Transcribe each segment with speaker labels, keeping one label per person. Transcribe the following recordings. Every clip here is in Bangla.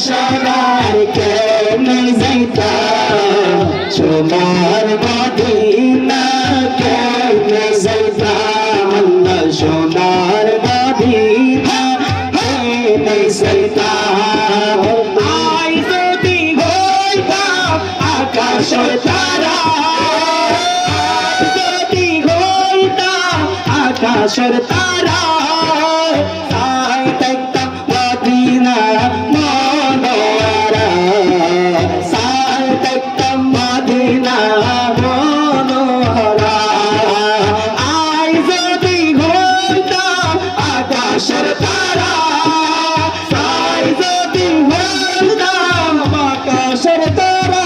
Speaker 1: সোনার কেমনে যাইতাম সোনার মদিনা কেমনে যাইতাম আল্লাহ সোনার মদিনা কেমনে যাইতাম আই যদি হইতাম আকাশের তারা যদি হইতাম আকাশের তারা তাই দেখতাম মদিনা মনোহরা সাই দেখতাম মদিনা মনোহরা আই যদি হইতাম আকাশের তারা সাই যদি হইতাম আকাশের তারা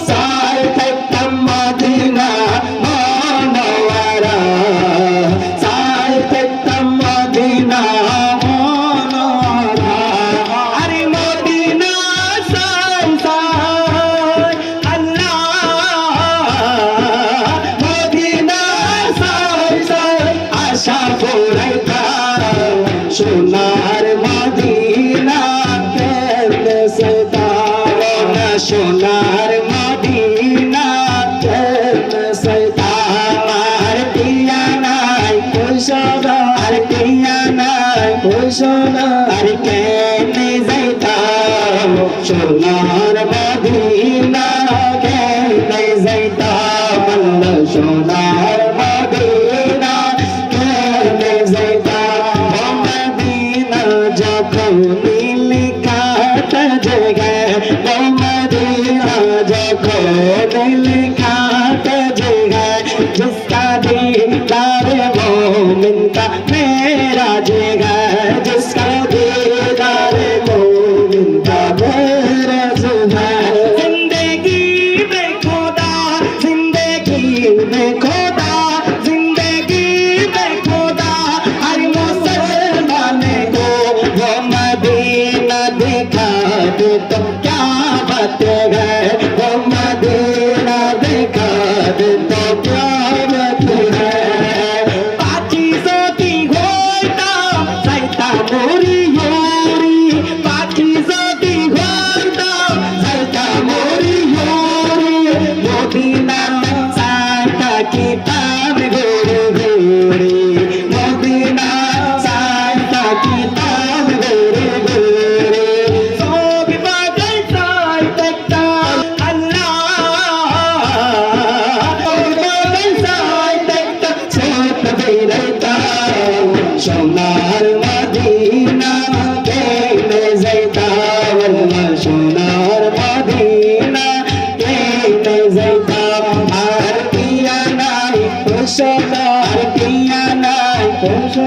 Speaker 1: সাই দেখতাম মদিনা মনোহরা সাই দেখতাম মদিনা মনোহরা আরে মদিনা সাই সাই আল্লাহ মদিনা সাই সাই আশা ফুরাইতাম সোনার মদিনা কেমনে যাইতাম সোনার মদিনা কেমনে যাইতাম আর টিয়া নাই পয়সা আর টিয়া নাই পয়সা আর কেমনে যাইতাম সোনার মদিনা কেমনে যাইতাম আল্লাহ সোনার মদিনা কেমনে যাইতাম মদিনা যখন নীলকাটা জায়গায় মদিনা যখন নীলকাটা জায়গায় जिसका दीदार मोमिन का मेरा जिगर जिसका दीदार मोमिन का मेरा जिगर जिंदगी में खुदा जिंदगी में खुदा जिंदगी में खुदा हर मुसलमान को वो मदीना दिखा दे तो क्या बात है वो मदीना दिखा दे तो क्या बात है पाची सोती होता सैता मोरी योरी पाची सोती होता सैता मोरी योरी मदीना साता किताब गोरी गोरी मदीना साता किताब गोरी गोरी सोग बागल साई तकता अल्लाह सोग बागल साई तकता सोत बेरता सोनार मदीना केमने जाइताम अल्लाह सोनार मदीना केमने जाइताम আর টিয়া নাই পয়সা আর টিয়া নাই পয়সা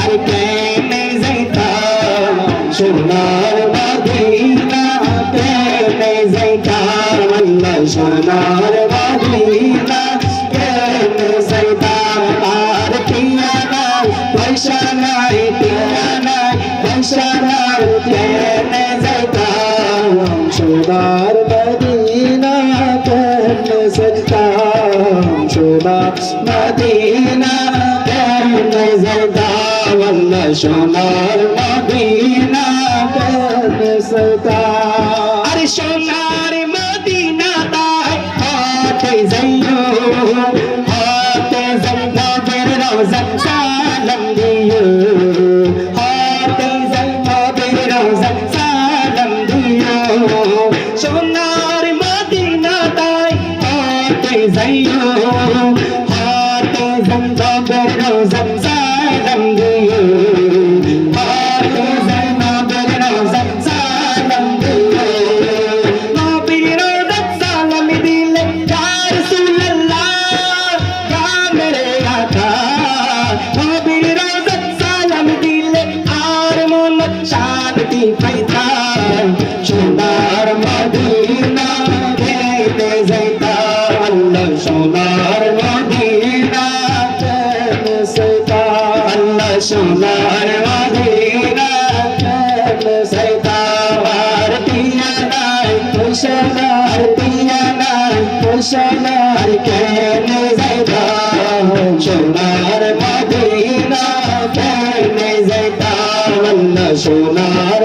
Speaker 1: আর কেমনে যাইতাম সোনার মদিনা কেমনে যাইতাম আল্লাহ সোনার মদিনা কেমনে যাইতাম আর টিয়া নাই পয়সা নাই টিয়া নাই পয়সা নাই কেমনে যাইতাম সোনার মদিনা কেমনে যাইতাম সোনার মদিনা কেমনে যাইতাম আল্লাহ সোনার মদিনা কেমনে যাইতাম আরে সোনার মদিনা তাই হতে যাইও হতে যাইনবের রওজা সালাম দিও হতে যাইনবের রওজা সালাম দিও সোনার মদিনা তাই হতে যাইও হতে যাইনবের রওজা সালাম দিও হতে যাইনবের রওজা সালাম দিও নবীর রওজা সালাম দিলে ইয়া রাসূলুল্লাহ ইয়া মেরে আকা নবীর রওজা সালাম দিলে আর মন শান্তি পাইতাম সোনার মদিনা কেমনে যাইতাম আল্লাহ সোনার মদিনা কেমনে যাইতাম আল্লাহ সোনার মদিনা কেমনে যাইতাম আর টিয়া নাই পয়সা নাই টিয়া নাই পয়সা নাই কেমনে যাইতাম সোনার মদিনা কেমনে যাইতাম আল্লাহ সোনার